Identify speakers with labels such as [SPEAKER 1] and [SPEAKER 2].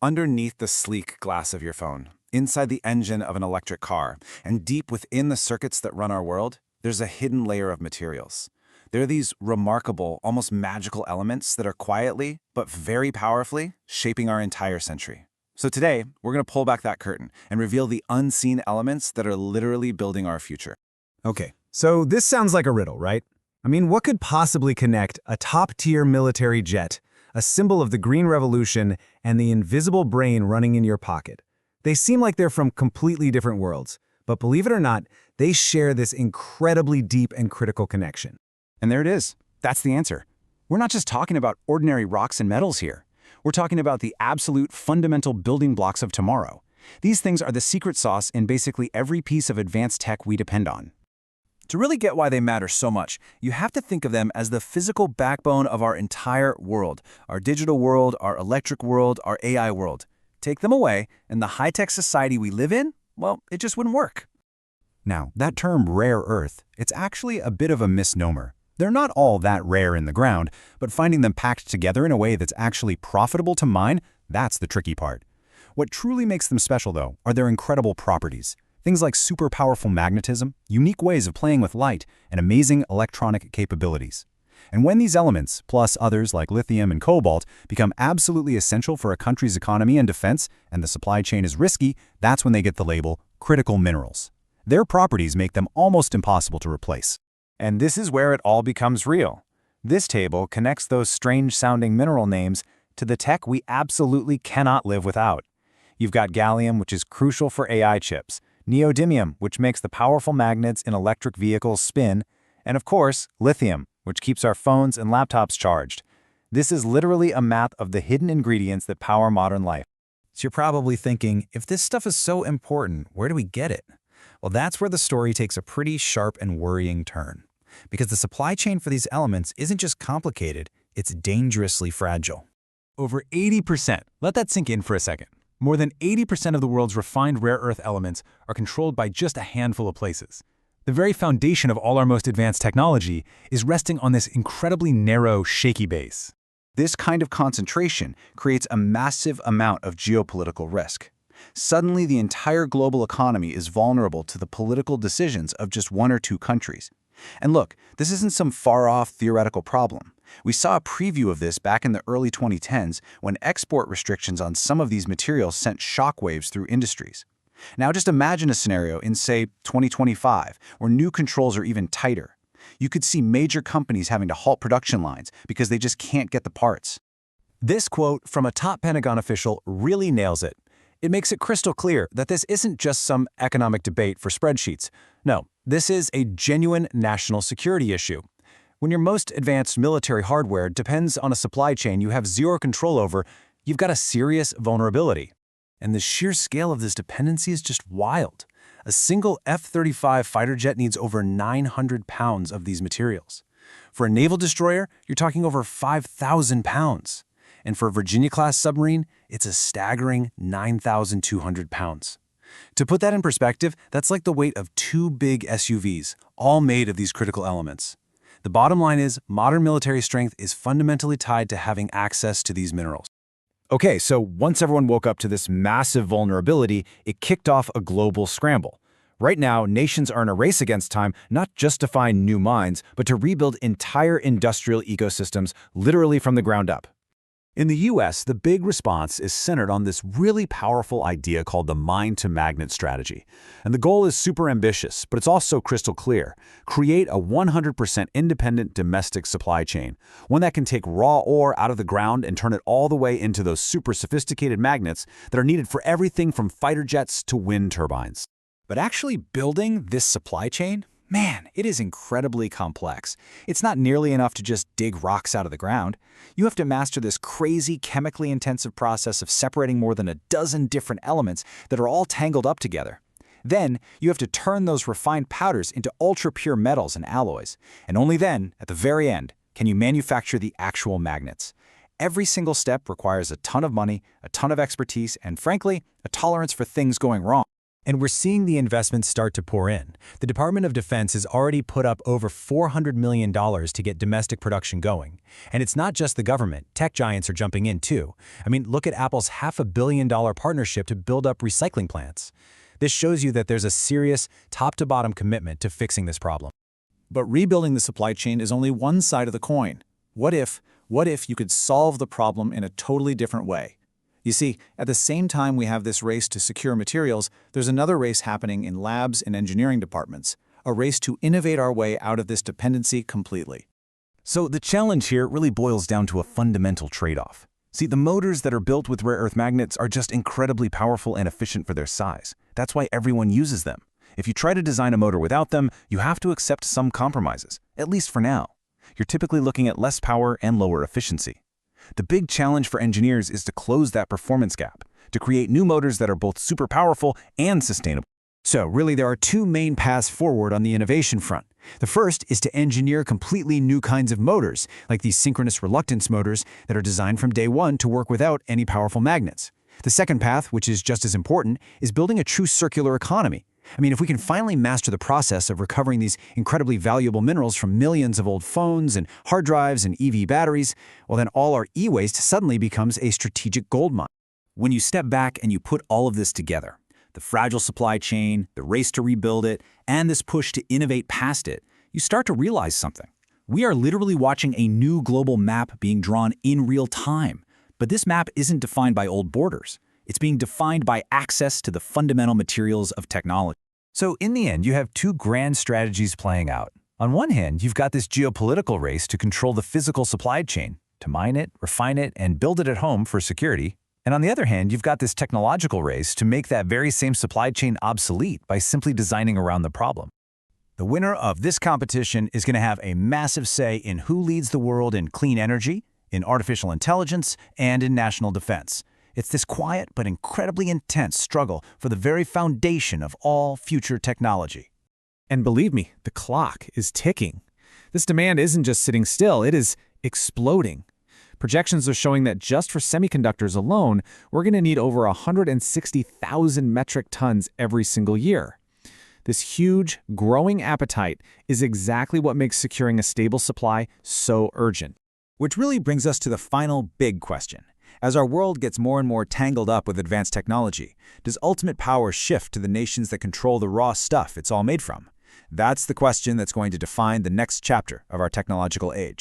[SPEAKER 1] Underneath the sleek glass of your phone, inside the engine of an electric car, and deep within the circuits that run our world, there's a hidden layer of materials. There are these remarkable, almost magical elements that are quietly, but very powerfully, shaping our entire century. So today, we're going to pull back that curtain and reveal the unseen elements that are literally building our future.
[SPEAKER 2] Okay, so this sounds like a riddle, right? I mean, what could possibly connect a top-tier military jet, a symbol of the Green Revolution, and the invisible brain running in your pocket? They seem like they're from completely different worlds, but believe it or not, they share this incredibly deep and critical connection.
[SPEAKER 3] And there it is. That's the answer. We're not just talking about ordinary rocks and metals here. We're talking about the absolute fundamental building blocks of tomorrow. These things are the secret sauce in basically every piece of advanced tech we depend on.
[SPEAKER 1] To really get why they matter so much, you have to think of them as the physical backbone of our entire world, our digital world, our electric world, our AI world. Take them away, and the high-tech society we live in, well, it just wouldn't work.
[SPEAKER 3] Now, that term rare earth, it's actually a bit of a misnomer. They're not all that rare in the ground, but finding them packed together in a way that's actually profitable to mine, that's the tricky part. What truly makes them special, though, are their incredible properties. Things like super powerful magnetism, unique ways of playing with light, and amazing electronic capabilities. And when these elements, plus others like lithium and cobalt, become absolutely essential for a country's economy and defense, and the supply chain is risky, that's when they get the label critical minerals. Their properties make them almost impossible to replace.
[SPEAKER 4] And this is where it all becomes real. This table connects those strange-sounding mineral names to the tech we absolutely cannot live without. You've got gallium, which is crucial for AI chips, neodymium, which makes the powerful magnets in electric vehicles spin, and of course, lithium, which keeps our phones and laptops charged. This is literally a map of the hidden ingredients that power modern life.
[SPEAKER 2] So you're probably thinking, if this stuff is so important, where do we get it? Well, that's where the story takes a pretty sharp and worrying turn. Because the supply chain for these elements isn't just complicated, it's dangerously fragile.
[SPEAKER 4] Over 80%, let that sink in for a second. More than 80% of the world's refined rare earth elements are controlled by just a handful of places. The very foundation of all our most advanced technology is resting on this incredibly narrow, shaky base.
[SPEAKER 3] This kind of concentration creates a massive amount of geopolitical risk. Suddenly, the entire global economy is vulnerable to the political decisions of just one or two countries. And look, this isn't some far-off theoretical problem. We saw a preview of this back in the early 2010s when export restrictions on some of these materials sent shockwaves through industries. Now just imagine a scenario in, say, 2025, where new controls are even tighter. You could see major companies having to halt production lines because they just can't get the parts.
[SPEAKER 4] This quote from a top Pentagon official really nails it. It makes it crystal clear that this isn't just some economic debate for spreadsheets. No, this is a genuine national security issue. When your most advanced military hardware depends on a supply chain you have zero control over, you've got a serious vulnerability. And the sheer scale of this dependency is just wild. A single F-35 fighter jet needs over 900 pounds of these materials. For a naval destroyer, you're talking over 5,000 pounds. And for a Virginia-class submarine, it's a staggering 9,200 pounds. To put that in perspective, that's like the weight of 2 big SUVs, all made of these critical elements. The bottom line is, modern military strength is fundamentally tied to having access to these minerals.
[SPEAKER 2] Okay, so once everyone woke up to this massive vulnerability, it kicked off a global scramble. Right now, nations are in a race against time, not just to find new mines, but to rebuild entire industrial ecosystems literally from the ground up.
[SPEAKER 5] In the US, the big response is centered on this really powerful idea called the mine-to-magnet strategy. And the goal is super ambitious, but it's also crystal clear. Create a 100% independent domestic supply chain, one that can take raw ore out of the ground and turn it all the way into those super sophisticated magnets that are needed for everything from fighter jets to wind turbines.
[SPEAKER 4] But actually building this supply chain? Man, it is incredibly complex. It's not nearly enough to just dig rocks out of the ground. You have to master this crazy chemically intensive process of separating more than a dozen different elements that are all tangled up together. Then, you have to turn those refined powders into ultra-pure metals and alloys. And only then, at the very end, can you manufacture the actual magnets. Every single step requires a ton of money, a ton of expertise, and frankly, a tolerance for things going wrong.
[SPEAKER 2] And we're seeing the investments start to pour in. The Department of Defense has already put up over $400 million to get domestic production going. And it's not just the government. Tech giants are jumping in too. I mean, look at Apple's $500 million partnership to build up recycling plants. This shows you that there's a serious, top-to-bottom commitment to fixing this problem.
[SPEAKER 4] But rebuilding the supply chain is only one side of the coin. What if you could solve the problem in a totally different way? You see, at the same time we have this race to secure materials, there's another race happening in labs and engineering departments, a race to innovate our way out of this dependency completely.
[SPEAKER 1] So the challenge here really boils down to a fundamental trade-off. See, the motors that are built with rare earth magnets are just incredibly powerful and efficient for their size. That's why everyone uses them. If you try to design a motor without them, you have to accept some compromises, at least for now. You're typically looking at less power and lower efficiency. The big challenge for engineers is to close that performance gap, to create new motors that are both super powerful and sustainable.
[SPEAKER 2] So really, there are two main paths forward on the innovation front. The first is to engineer completely new kinds of motors, like these synchronous reluctance motors that are designed from day one to work without any powerful magnets. The second path, which is just as important, is building a true circular economy. I mean, if we can finally master the process of recovering these incredibly valuable minerals from millions of old phones and hard drives and EV batteries, well then all our e-waste suddenly becomes a strategic gold mine.
[SPEAKER 1] When you step back and you put all of this together, the fragile supply chain, the race to rebuild it, and this push to innovate past it, you start to realize something. We are literally watching a new global map being drawn in real time. But this map isn't defined by old borders. It's being defined by access to the fundamental materials of technology.
[SPEAKER 2] So in the end, you have two grand strategies playing out. On one hand, you've got this geopolitical race to control the physical supply chain, to mine it, refine it, and build it at home for security. And on the other hand, you've got this technological race to make that very same supply chain obsolete by simply designing around the problem. The winner of this competition is going to have a massive say in who leads the world in clean energy, in artificial intelligence, and in national defense. It's this quiet but incredibly intense struggle for the very foundation of all future technology.
[SPEAKER 4] And believe me, the clock is ticking. This demand isn't just sitting still, it is exploding. Projections are showing that just for semiconductors alone, we're going to need over 160,000 metric tons every single year. This huge, growing appetite is exactly what makes securing a stable supply so urgent.
[SPEAKER 1] Which really brings us to the final big question. As our world gets more and more tangled up with advanced technology, does ultimate power shift to the nations that control the raw stuff it's all made from? That's the question that's going to define the next chapter of our technological age.